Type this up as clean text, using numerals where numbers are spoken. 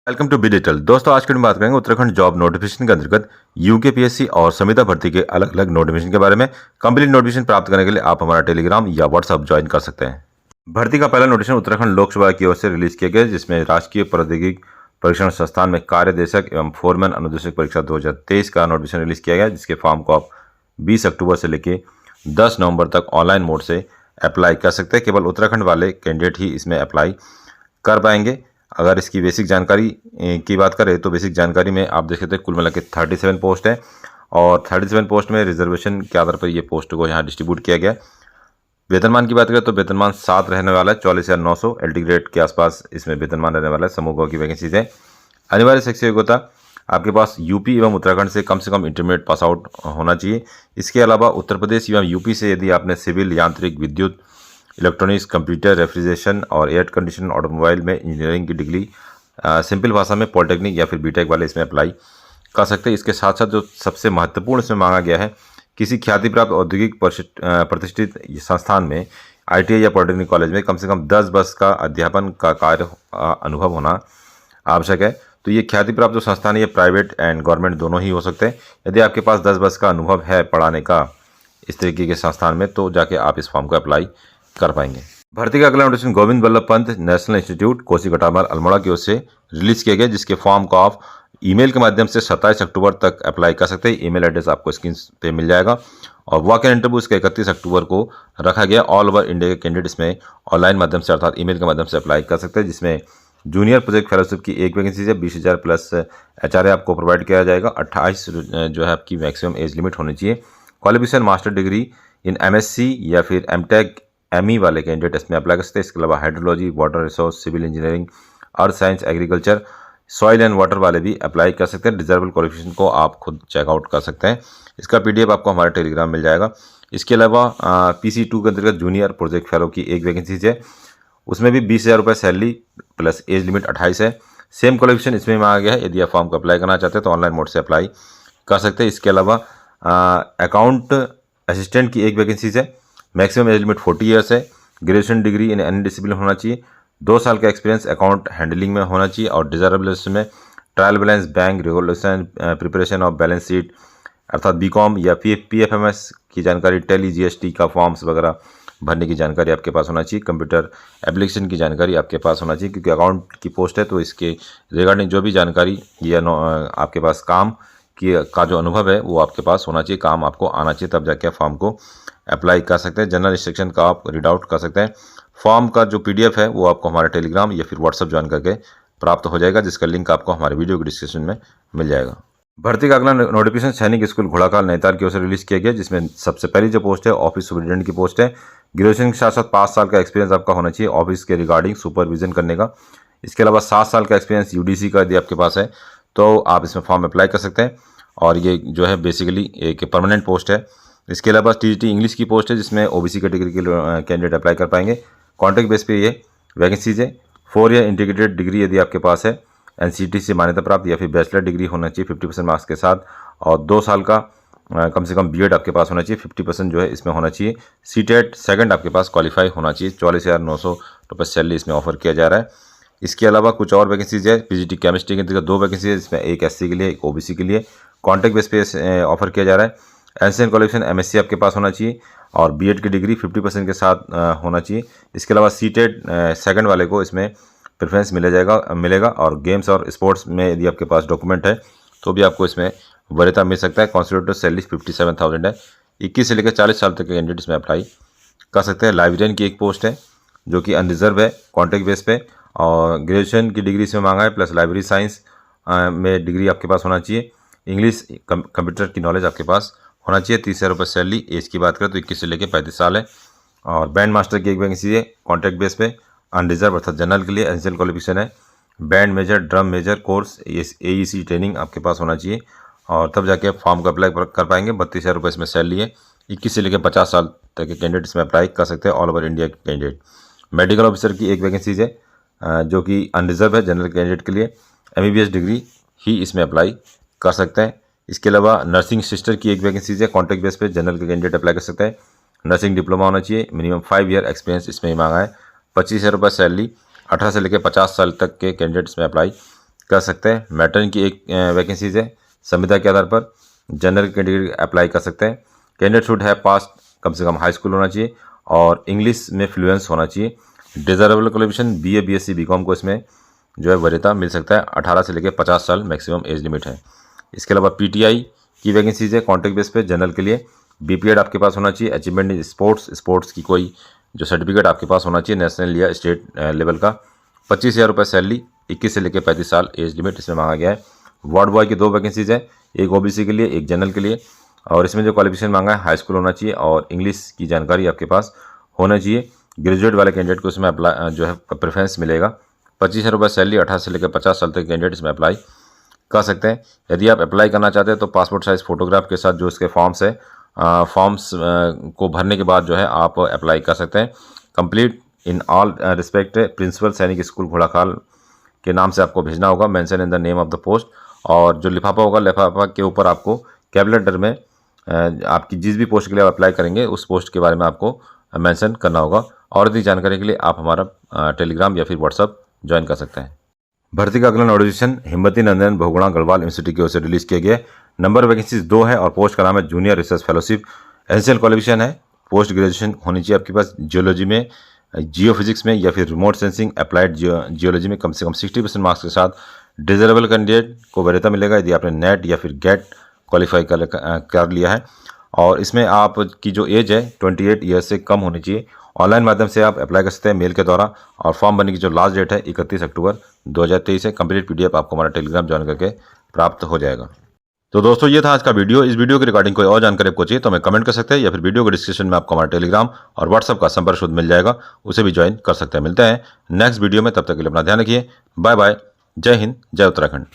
Welcome to be digital. दोस्तों, आज की हम बात करेंगे उत्तराखंड जॉब नोटिफिकेशन के अंतर्गत यूकेपीएससी और संविदा भर्ती के अलग अलग नोटिफिकेशन के बारे में। कंप्लीट नोटिफिकेशन प्राप्त करने के लिए आप हमारा टेलीग्राम या व्हाट्सएप ज्वाइन कर सकते हैं। भर्ती का पहला नोटिफिकेशन उत्तराखंड लोकसभा की ओर से रिलीज किया गया, जिसमें राजकीय प्रौद्योगिकी परीक्षण संस्थान में कार्यदेशक एवं फोरमैन अनुदेशक परीक्षा 2023 का नोटिफिकेशन रिलीज किया गया, जिसके फॉर्म को आप 20 अक्टूबर से लेकर 10 नवंबर तक ऑनलाइन मोड से अप्लाई कर सकते हैं। केवल उत्तराखंड वाले कैंडिडेट ही इसमें अप्लाई कर पाएंगे। अगर इसकी बेसिक जानकारी की बात करें तो बेसिक जानकारी में आप देख सकते हैं कुल मिला के 37 पोस्ट है और 37 पोस्ट में रिजर्वेशन के आधार पर ये पोस्ट को यहाँ डिस्ट्रीब्यूट किया गया। वेतनमान की बात करें तो वेतनमान 7 रहने वाला है, 44,900 LT ग्रेड के आसपास इसमें वेतनमान रहने वाला है। समूह की वैकेंसीज है। अनिवार्य शैक्षिक योग्यता आपके पास यूपी एवं उत्तराखंड से कम इंटरमीडिएट पास आउट होना चाहिए। इसके अलावा उत्तर प्रदेश एवं यूपी से यदि आपने सिविल, यांत्रिक, विद्युत, इलेक्ट्रॉनिक्स, कंप्यूटर, रेफ्रिजरेशन और एयर कंडीशन, ऑटोमोबाइल में इंजीनियरिंग की डिग्री, सिंपल भाषा में पॉलिटेक्निक या फिर बीटेक वाले इसमें अप्लाई कर सकते हैं। इसके साथ साथ जो सबसे महत्वपूर्ण इसमें मांगा गया है, किसी ख्याति प्राप्त औद्योगिक प्रतिष्ठित संस्थान में ITI या पॉलिटेक्निक कॉलेज में कम से कम 10 वर्ष का अध्यापन का कार्य अनुभव होना आवश्यक है। तो ये ख्याति प्राप्त जो संस्थान है ये प्राइवेट एंड गवर्नमेंट दोनों ही हो सकते हैं। यदि आपके पास 10 वर्ष का अनुभव है पढ़ाने का इस तरीके के संस्थान में, तो जाके आप इस फॉर्म को अप्लाई कर पाएंगे। भर्ती का अगला notification Govind Vallabh Pant national institute Kosi Katarmal Almora की ओर से रिलीज किया गया, जिसके फॉर्म को आप ईमेल के माध्यम से 27 अक्टूबर तक अप्लाई कर सकते हैं। ईमेल एड्रेस आपको स्क्रीन पे मिल जाएगा और वॉक इन इंटरव्यू इसका 31 अक्टूबर को रखा गया। ऑल ओवर इंडिया के कैंडिडेट इसमें ऑनलाइन माध्यम से अर्थात ईमेल के माध्यम से अप्लाई कर सकते हैं, जिसमें जूनियर प्रोजेक्ट फेलोशिप की एक वैकेंसी है। 20,000 प्लस HRA आपको प्रोवाइड किया जाएगा। 28 जो है आपकी मैक्सिमम एज लिमिट होनी चाहिए। Qualification master degree in MSc या फिर MTech ME वाले कैंडिडेट इसमें अप्लाई कर सकते हैं। इसके अलावा hydrology, water resource, civil engineering, earth science, agriculture, soil and water वाले भी अप्लाई कर सकते हैं। डिजर्वेबल क्वालिफिकेशन को आप खुद चेकआउट कर सकते हैं। इसका PDF आपको हमारे टेलीग्राम मिल जाएगा। इसके अलावा PC2 के अंतर्गत जूनियर प्रोजेक्ट फेलो की एक वैकेंसी है, उसमें भी 20,000 रुपये सैलरी प्लस एज लिमिट 28 है। सेम क्वालिफिकेशन इसमें मांगा गया है। यदि आप फॉर्म को अप्लाई करना चाहते हैं तो ऑनलाइन मोड से अप्लाई कर सकते हैं। इसके अलावा अकाउंट असिस्टेंट की एक वैकेंसी है। मैक्सिमम एज लिमिट 40 ईयर्स है। Graduation degree in any discipline होना चाहिए। 2 साल का एक्सपीरियंस अकाउंट हैंडलिंग में होना चाहिए और डिजायरेबल में trial balance, bank regulation, preparation of balance sheet अर्थात BCom या PFMS की जानकारी, टेली GST का फॉर्म्स वगैरह भरने की जानकारी आपके पास होना चाहिए। कंप्यूटर एप्लीकेशन की जानकारी आपके पास होना चाहिए, क्योंकि अकाउंट की पोस्ट है तो इसके रिगार्डिंग जो भी जानकारी या आपके पास काम का जो अनुभव है वो आपके पास होना चाहिए। काम आपको आना चाहिए, तब जाके फॉर्म को अप्लाई कर सकते हैं। जनरल इंस्ट्रक्शन का आप रीड आउट कर सकते हैं। फॉर्म का जो PDF है वो आपको हमारे टेलीग्राम या फिर व्हाट्सएप ज्वाइन करके प्राप्त हो जाएगा, जिसका लिंक आपको हमारे वीडियो के डिस्क्रिप्शन में मिल जाएगा। भर्ती का अगला नोटिफिकेशन सैनिक स्कूल घोड़ाखाल नैनीताल की ओर से रिलीज किया गया, जिसमें सबसे पहली जो पोस्ट है ऑफिस सुपरिटेंडेंट की पोस्ट है। ग्रेजुएशन के साथ साथ 5 साल का एक्सपीरियंस आपका होना चाहिए ऑफिस के रिगार्डिंग सुपरविजन करने का। इसके अलावा 7 साल का एक्सपीरियंस UDC का यदि आपके पास है तो आप इसमें फॉर्म अप्लाई कर सकते हैं और ये जो है बेसिकली एक परमानेंट पोस्ट है। इसके अलावा TGT इंग्लिश की पोस्ट है, जिसमें OBC कैटेगरी के कैंडिडेट अप्लाई कर पाएंगे। कॉन्ट्रैक्ट बेस पे ये वैकेंसीज है। 4 ईयर इंटीग्रेटेड डिग्री यदि आपके पास है, NCT से मान्यता प्राप्त या फिर बैचलर डिग्री होना चाहिए 50% मार्क्स के साथ, और 2 साल का कम से कम B.Ed आपके पास होना चाहिए। 50% जो है इसमें होना चाहिए। CTET सेकंड आपके पास क्वालिफाई होना चाहिए। 44,900 रुपये सैलरी इसमें ऑफर किया जा रहा है। इसके अलावा कुछ और वैकेंसीज है। PGT केमिस्ट्री के अंतर्गत 2 वैकेंसी है, जिसमें एक SC के लिए, एक OBC के लिए। कॉन्ट्रैक्ट बेस पे ऑफर किया जा रहा है। एंशियंट क्वालिफिकेशन MSc आपके पास होना चाहिए और B.Ed की डिग्री 50% के साथ होना चाहिए। इसके अलावा CTET सेकंड वाले को इसमें प्रेफरेंस मिलेगा और गेम्स और स्पोर्ट्स में यदि आपके पास डॉक्यूमेंट है तो भी आपको इसमें वरीयता मिल सकता है। कॉन्स्टिट्यूटिव सैलरी 57,000 है। 21 से लेकर 40 साल तक के कैंडिडेट इसमें अप्लाई कर सकते हैं। लाइब्रेरियन की एक पोस्ट है जो कि अनरिजर्व है कॉन्ट्रैक्ट बेस पे, और ग्रेजुएशन की डिग्री इसमें मांगा है प्लस लाइब्रेरी साइंस में डिग्री आपके पास होना चाहिए। इंग्लिश कंप्यूटर की नॉलेज आपके पास होना चाहिए। 30,000 रुपये सैलरी। एज की बात करें तो 21 से लेकर 35 साल है। और बैंड मास्टर की एक वैकेंसी है कॉन्ट्रैक्ट बेस पे, अनरिजर्व अर्थात जनरल के लिए। एसेंशियल क्वालिफिकेशन है band major, drum major course, AEC training आपके पास होना चाहिए और तब जाके फॉर्म को अप्लाई कर पाएंगे। 32,000 रुपये इसमें सैलरी है। 21 से लेकर 50 साल तक के कैंडिडेट इसमें अप्लाई कर सकते हैं, ऑल ओवर इंडिया के कैंडिडेट। मेडिकल ऑफिसर की एक वैकेंसी है जो कि अनरिजर्व है जनरल कैंडिडेट के लिए। MBBS डिग्री ही इसमें अप्लाई कर सकते हैं। इसके अलावा नर्सिंग सिस्टर की एक वैकेंसी है कॉन्ट्रैक्ट बेस पे, जनरल के कैंडिडेट अप्लाई कर सकते हैं। नर्सिंग डिप्लोमा होना चाहिए, मिनिमम 5 ईयर एक्सपीरियंस इसमें ही मांगा है। 25,000 रुपये सैलरी। 18 से लेकर 50 साल तक के कैंडिडेट इसमें अप्लाई कर सकते हैं। मैट्रन की एक वैकेंसीज है, संविदा के आधार पर जनरल कैटेगरी अप्लाई कर सकते हैं। कैंडिडेट शुड है पास कम से कम हाई स्कूल होना चाहिए और इंग्लिश में फ्लुएंस होना चाहिए। Deservable qualification BA BSc BCom को इसमें जो है वरीयता मिल सकता है। 18 से लेकर 50 साल मैक्सिमम एज लिमिट है। इसके अलावा PTI की वैकेंसीज है कॉन्ट्रैक्ट बेस पे जनरल के लिए। BPEड आपके पास होना चाहिए। अचीवमेंट इन स्पोर्ट्स की कोई जो सर्टिफिकेट आपके पास होना चाहिए नेशनल या स्टेट लेवल का। 25,000 रुपये सैलरी, 21 से लेकर 35 साल एज लिमिट इसमें मांगा गया है। वार्ड बॉय की 2 वैकेंसीज है, एक OBC के लिए, एक जनरल के लिए। और इसमें जो क्वालिफिकेशन मांगा है हाई स्कूल होना चाहिए और इंग्लिश की जानकारी आपके पास होना चाहिए। ग्रेजुएट वाले कैंडिडेट को इसमें अप्लाई जो है प्रेफरेंस मिलेगा। 25,000 रुपये सैलरी, 18 से लेकर 50 साल तक कैंडिडेट इसमें अप्लाई कर सकते हैं। यदि आप अप्लाई करना चाहते हैं तो पासपोर्ट साइज़ फोटोग्राफ के साथ जो इसके फॉर्म्स है फॉर्म्स को भरने के बाद जो है आप अप्लाई कर सकते हैं। Complete in all respect principal Sainik School Ghorakhal के नाम से आपको भेजना होगा, mention in the name of the post. और जो लिफाफा होगा, लिफाफा के ऊपर आपको कैपिटल लेटर में आपकी जिस भी पोस्ट के लिए आप अप्लाई करेंगे उस पोस्ट के बारे में आपको मेंशन करना होगा। और अधिक जानकारी के लिए आप हमारा टेलीग्राम या फिर व्हाट्सअप ज्वाइन कर सकते हैं। भर्ती का अगला नोटिफिकेशन हिम्मती नंदन बहुगुणा गढ़वाल यूनिवर्सिटी की ओर से रिलीज किया गया है। नंबर वैकेंसीज 2 है और पोस्ट का नाम है junior research fellowship. Essential qualification है पोस्ट ग्रेजुएशन होनी चाहिए आपके पास जियोलॉजी में, जियोफिजिक्स में या फिर रिमोट सेंसिंग अप्लाइड जियोलॉजी में कम से कम 60% मार्क्स के साथ डिजर्वेबल कैंडिडेट को वरीयता मिलेगा यदि आपने नेट या फिर गेट क्वालिफाई कर लिया है। और इसमें आपकी जो एज है 28 ईयर्स से कम होनी चाहिए। ऑनलाइन माध्यम से आप अप्लाई कर सकते हैं मेल के द्वारा और फॉर्म भरने की जो लास्ट डेट है 31 अक्टूबर 2023 है। कंप्लीट PDF आपको हमारा टेलीग्राम ज्वाइन करके प्राप्त हो जाएगा। तो दोस्तों ये था आज का वीडियो। इस वीडियो की रिगार्डिंग कोई और जानकारी आपको चाहिए तो हमें कमेंट कर सकते हैं या फिर वीडियो के डिस्क्रिप्शन में आपको हमारा टेलीग्राम और व्हाट्सअप का संपर्क शुद्ध मिल जाएगा, उसे भी ज्वाइन कर सकते हैं। मिलते हैं नेक्स्ट वीडियो में, तब तक के लिए अपना ध्यान रखिए। Bye bye. जय हिंद, जय उत्तराखंड।